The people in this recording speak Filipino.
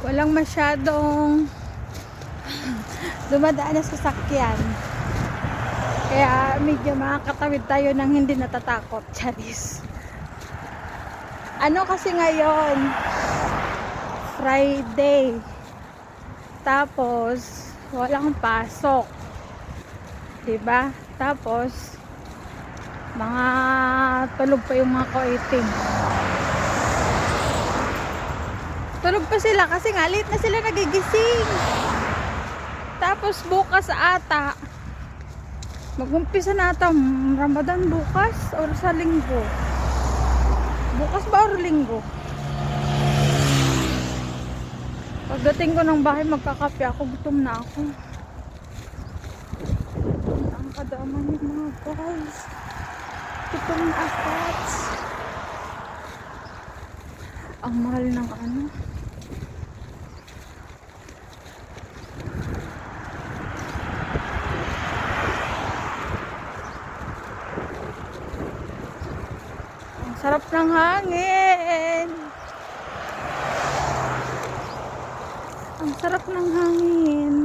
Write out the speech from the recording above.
Walang masyadong dumadaan na sasakyan. Kaya medyo makakatawid tayo ng hindi natatakot. Charis. Ano kasi ngayon? Friday. Tapos, walang pasok. Diba? Tapos, mga tulog pa yung mga koiting. Tulog pa sila kasi nga late na sila nagigising. Tapos bukas ata mag-umpisa na ata Ramadan bukas or sa linggo. Bukas ba or linggo? Pagdating ko ng bahay magkakape ako, gutom na ako. Ang kadaman yung mga guys. Gutom na ako. Ang mahal ng ano. Ang sarap ng hangin. Ang sarap ng hangin.